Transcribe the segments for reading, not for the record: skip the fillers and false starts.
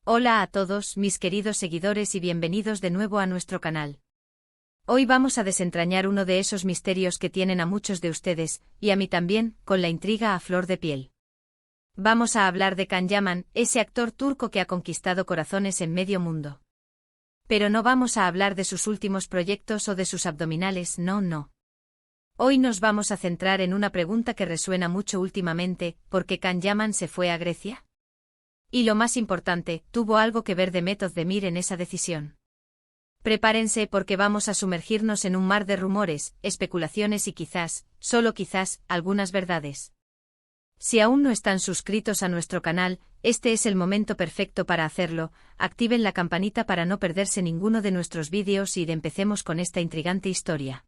Hola a todos, mis queridos seguidores y bienvenidos de nuevo a nuestro canal. Hoy vamos a desentrañar uno de esos misterios que tienen a muchos de ustedes, y a mí también, con la intriga a flor de piel. Vamos a hablar de Can Yaman, ese actor turco que ha conquistado corazones en medio mundo. Pero no vamos a hablar de sus últimos proyectos o de sus abdominales, no. Hoy nos vamos a centrar en una pregunta que resuena mucho últimamente: ¿por qué Can Yaman se fue a Grecia? Y lo más importante, ¿tuvo algo que ver Demet Özdemir en esa decisión? Prepárense porque vamos a sumergirnos en un mar de rumores, especulaciones y quizás, solo quizás, algunas verdades. Si aún no están suscritos a nuestro canal, este es el momento perfecto para hacerlo. Activen la campanita para no perderse ninguno de nuestros vídeos y empecemos con esta intrigante historia.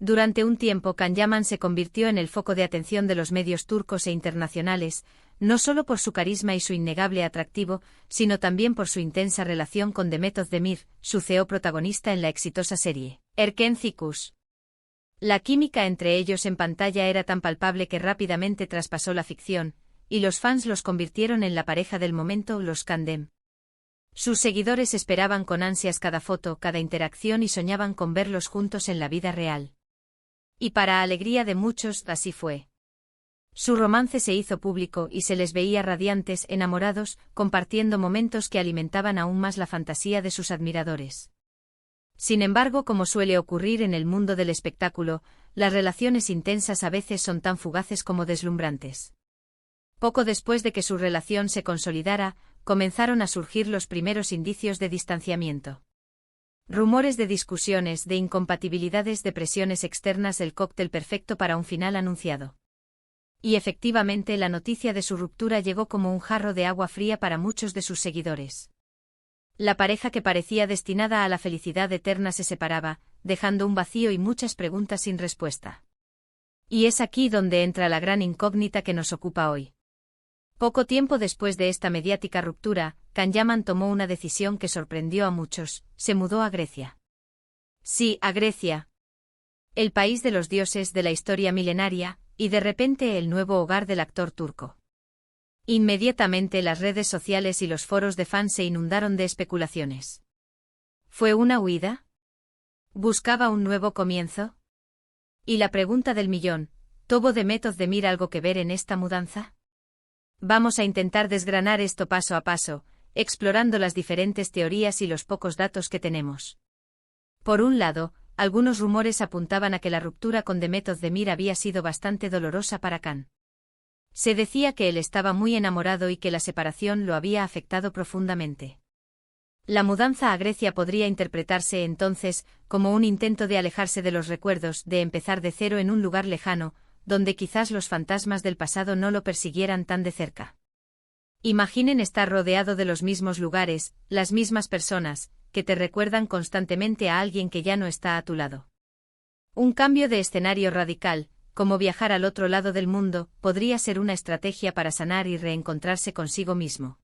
Durante un tiempo Can Yaman se convirtió en el foco de atención de los medios turcos e internacionales, no solo por su carisma y su innegable atractivo, sino también por su intensa relación con Demet Özdemir, su CEO protagonista en la exitosa serie Erken Kuş. La química entre ellos en pantalla era tan palpable que rápidamente traspasó la ficción, y los fans los convirtieron en la pareja del momento, los Kandem. Sus seguidores esperaban con ansias cada foto, cada interacción y soñaban con verlos juntos en la vida real. Y para alegría de muchos, así fue. Su romance se hizo público y se les veía radiantes, enamorados, compartiendo momentos que alimentaban aún más la fantasía de sus admiradores. Sin embargo, como suele ocurrir en el mundo del espectáculo, las relaciones intensas a veces son tan fugaces como deslumbrantes. Poco después de que su relación se consolidara, comenzaron a surgir los primeros indicios de distanciamiento. Rumores de discusiones, de incompatibilidades, de presiones externas, el cóctel perfecto para un final anunciado. Y efectivamente la noticia de su ruptura llegó como un jarro de agua fría para muchos de sus seguidores. La pareja que parecía destinada a la felicidad eterna se separaba, dejando un vacío y muchas preguntas sin respuesta. Y es aquí donde entra la gran incógnita que nos ocupa hoy. Poco tiempo después de esta mediática ruptura, Can Yaman tomó una decisión que sorprendió a muchos: se mudó a Grecia. Sí, a Grecia. El país de los dioses de la historia milenaria, y de repente el nuevo hogar del actor turco. Inmediatamente las redes sociales y los foros de fans se inundaron de especulaciones. ¿Fue una huida? ¿Buscaba un nuevo comienzo? Y la pregunta del millón: ¿tuvo Demet Özdemir algo que ver en esta mudanza? Vamos a intentar desgranar esto paso a paso, explorando las diferentes teorías y los pocos datos que tenemos. Por un lado, algunos rumores apuntaban a que la ruptura con Demet Özdemir había sido bastante dolorosa para Can. Se decía que él estaba muy enamorado y que la separación lo había afectado profundamente. La mudanza a Grecia podría interpretarse entonces como un intento de alejarse de los recuerdos, de empezar de cero en un lugar lejano, donde quizás los fantasmas del pasado no lo persiguieran tan de cerca. Imaginen estar rodeado de los mismos lugares, las mismas personas, que te recuerdan constantemente a alguien que ya no está a tu lado. Un cambio de escenario radical, como viajar al otro lado del mundo, podría ser una estrategia para sanar y reencontrarse consigo mismo.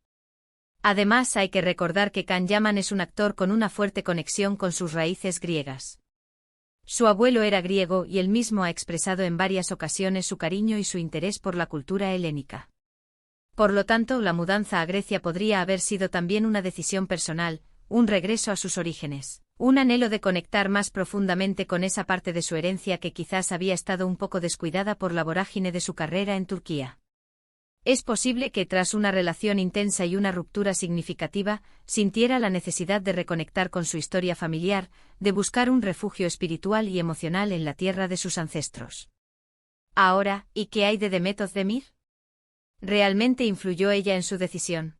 Además, hay que recordar que Can Yaman es un actor con una fuerte conexión con sus raíces griegas. Su abuelo era griego y él mismo ha expresado en varias ocasiones su cariño y su interés por la cultura helénica. Por lo tanto, la mudanza a Grecia podría haber sido también una decisión personal, un regreso a sus orígenes, un anhelo de conectar más profundamente con esa parte de su herencia que quizás había estado un poco descuidada por la vorágine de su carrera en Turquía. Es posible que tras una relación intensa y una ruptura significativa, sintiera la necesidad de reconectar con su historia familiar, de buscar un refugio espiritual y emocional en la tierra de sus ancestros. Ahora, ¿y qué hay de Demet Özdemir? ¿Realmente influyó ella en su decisión?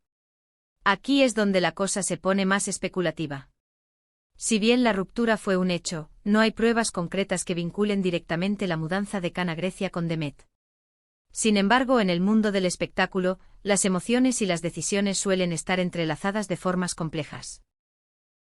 Aquí es donde la cosa se pone más especulativa. Si bien la ruptura fue un hecho, no hay pruebas concretas que vinculen directamente la mudanza de Can a Grecia con Demet. Sin embargo, en el mundo del espectáculo, las emociones y las decisiones suelen estar entrelazadas de formas complejas.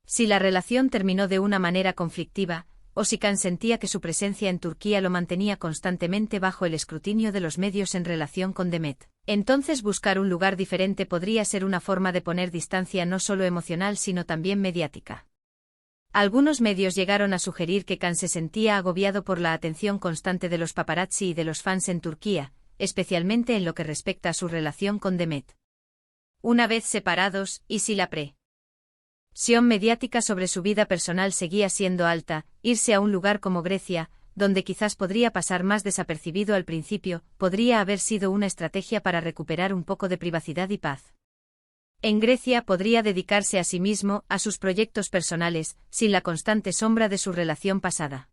Si la relación terminó de una manera conflictiva, o si Can sentía que su presencia en Turquía lo mantenía constantemente bajo el escrutinio de los medios en relación con Demet, entonces buscar un lugar diferente podría ser una forma de poner distancia no solo emocional sino también mediática. Algunos medios llegaron a sugerir que Can se sentía agobiado por la atención constante de los paparazzi y de los fans en Turquía, especialmente en lo que respecta a su relación con Demet. Una vez separados, y si la presión mediática sobre su vida personal seguía siendo alta, irse a un lugar como Grecia, donde quizás podría pasar más desapercibido al principio, podría haber sido una estrategia para recuperar un poco de privacidad y paz. En Grecia podría dedicarse a sí mismo, a sus proyectos personales, sin la constante sombra de su relación pasada.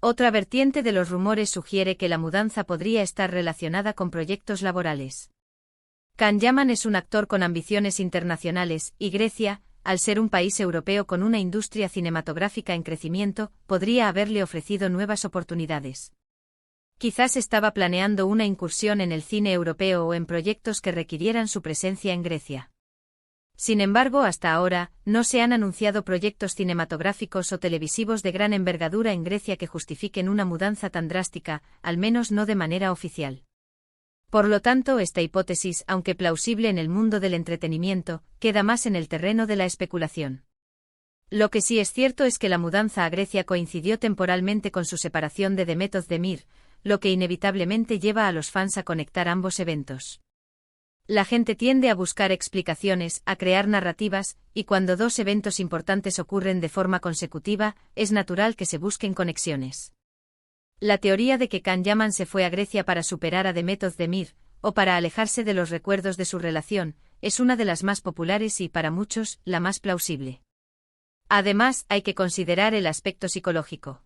Otra vertiente de los rumores sugiere que la mudanza podría estar relacionada con proyectos laborales. Can Yaman es un actor con ambiciones internacionales, y Grecia, al ser un país europeo con una industria cinematográfica en crecimiento, podría haberle ofrecido nuevas oportunidades. Quizás estaba planeando una incursión en el cine europeo o en proyectos que requirieran su presencia en Grecia. Sin embargo, hasta ahora, no se han anunciado proyectos cinematográficos o televisivos de gran envergadura en Grecia que justifiquen una mudanza tan drástica, al menos no de manera oficial. Por lo tanto, esta hipótesis, aunque plausible en el mundo del entretenimiento, queda más en el terreno de la especulación. Lo que sí es cierto es que la mudanza a Grecia coincidió temporalmente con su separación de Demet Özdemir, lo que inevitablemente lleva a los fans a conectar ambos eventos. La gente tiende a buscar explicaciones, a crear narrativas, y cuando dos eventos importantes ocurren de forma consecutiva, es natural que se busquen conexiones. La teoría de que Can Yaman se fue a Grecia para superar a Demet Özdemir, o para alejarse de los recuerdos de su relación, es una de las más populares y, para muchos, la más plausible. Además, hay que considerar el aspecto psicológico.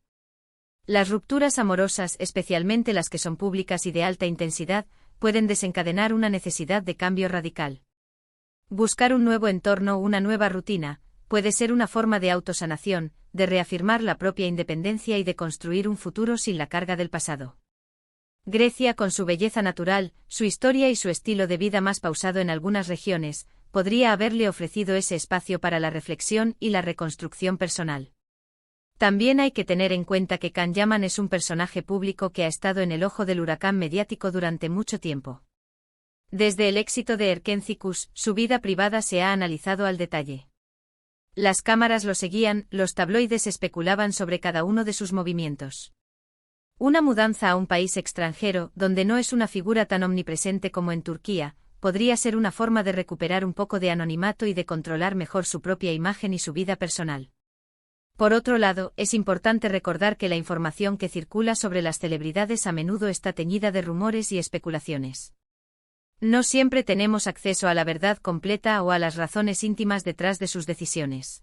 Las rupturas amorosas, especialmente las que son públicas y de alta intensidad, pueden desencadenar una necesidad de cambio radical. Buscar un nuevo entorno, una nueva rutina, puede ser una forma de autosanación, de reafirmar la propia independencia y de construir un futuro sin la carga del pasado. Grecia, con su belleza natural, su historia y su estilo de vida más pausado en algunas regiones, podría haberle ofrecido ese espacio para la reflexión y la reconstrucción personal. También hay que tener en cuenta que Can Yaman es un personaje público que ha estado en el ojo del huracán mediático durante mucho tiempo. Desde el éxito de Erkenci-Kuş, su vida privada se ha analizado al detalle. Las cámaras lo seguían, los tabloides especulaban sobre cada uno de sus movimientos. Una mudanza a un país extranjero, donde no es una figura tan omnipresente como en Turquía, podría ser una forma de recuperar un poco de anonimato y de controlar mejor su propia imagen y su vida personal. Por otro lado, es importante recordar que la información que circula sobre las celebridades a menudo está teñida de rumores y especulaciones. No siempre tenemos acceso a la verdad completa o a las razones íntimas detrás de sus decisiones.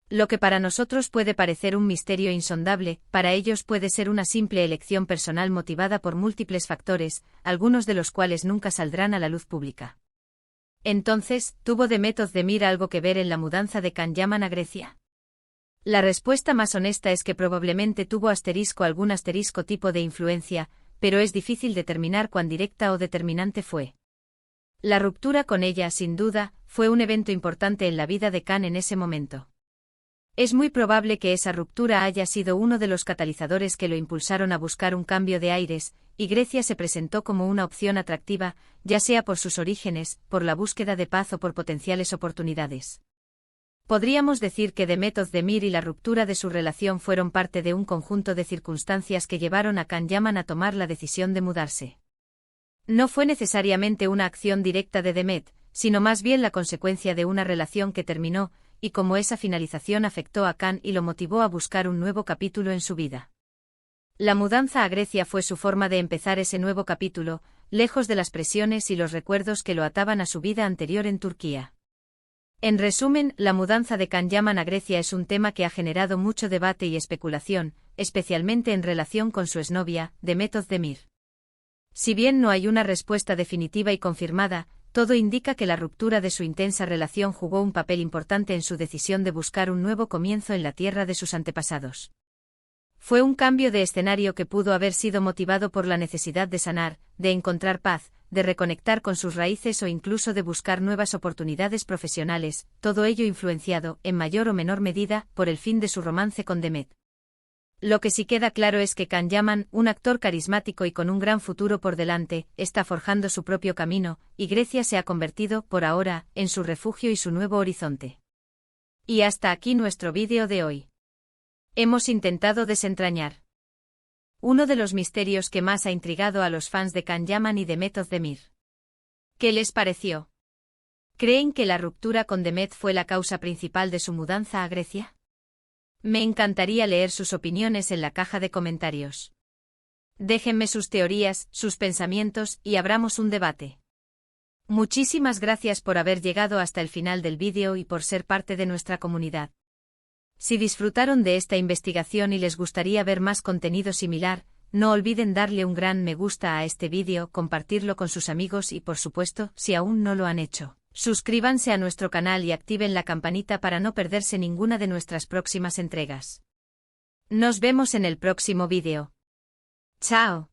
Lo que para nosotros puede parecer un misterio insondable, para ellos puede ser una simple elección personal motivada por múltiples factores, algunos de los cuales nunca saldrán a la luz pública. Entonces, ¿tuvo Demet Özdemir algo que ver en la mudanza de Can Yaman a Grecia? La respuesta más honesta es que probablemente tuvo algún tipo de influencia, pero es difícil determinar cuán directa o determinante fue. La ruptura con ella, sin duda, fue un evento importante en la vida de Can en ese momento. Es muy probable que esa ruptura haya sido uno de los catalizadores que lo impulsaron a buscar un cambio de aires, y Grecia se presentó como una opción atractiva, ya sea por sus orígenes, por la búsqueda de paz o por potenciales oportunidades. Podríamos decir que Demet Özdemir y la ruptura de su relación fueron parte de un conjunto de circunstancias que llevaron a Can Yaman a tomar la decisión de mudarse. No fue necesariamente una acción directa de Demet, sino más bien la consecuencia de una relación que terminó, y cómo esa finalización afectó a Can y lo motivó a buscar un nuevo capítulo en su vida. La mudanza a Grecia fue su forma de empezar ese nuevo capítulo, lejos de las presiones y los recuerdos que lo ataban a su vida anterior en Turquía. En resumen, la mudanza de Can Yaman a Grecia es un tema que ha generado mucho debate y especulación, especialmente en relación con su exnovia, Demet Özdemir. Si bien no hay una respuesta definitiva y confirmada, todo indica que la ruptura de su intensa relación jugó un papel importante en su decisión de buscar un nuevo comienzo en la tierra de sus antepasados. Fue un cambio de escenario que pudo haber sido motivado por la necesidad de sanar, de encontrar paz, de reconectar con sus raíces o incluso de buscar nuevas oportunidades profesionales, todo ello influenciado, en mayor o menor medida, por el fin de su romance con Demet. Lo que sí queda claro es que Can Yaman, un actor carismático y con un gran futuro por delante, está forjando su propio camino, y Grecia se ha convertido, por ahora, en su refugio y su nuevo horizonte. Y hasta aquí nuestro vídeo de hoy. Hemos intentado desentrañar uno de los misterios que más ha intrigado a los fans de Can Yaman y Demet Özdemir. ¿Qué les pareció? ¿Creen que la ruptura con Demet fue la causa principal de su mudanza a Grecia? Me encantaría leer sus opiniones en la caja de comentarios. Déjenme sus teorías, sus pensamientos y abramos un debate. Muchísimas gracias por haber llegado hasta el final del vídeo y por ser parte de nuestra comunidad. Si disfrutaron de esta investigación y les gustaría ver más contenido similar, no olviden darle un gran me gusta a este vídeo, compartirlo con sus amigos y por supuesto, si aún no lo han hecho, suscríbanse a nuestro canal y activen la campanita para no perderse ninguna de nuestras próximas entregas. Nos vemos en el próximo vídeo. ¡Chao!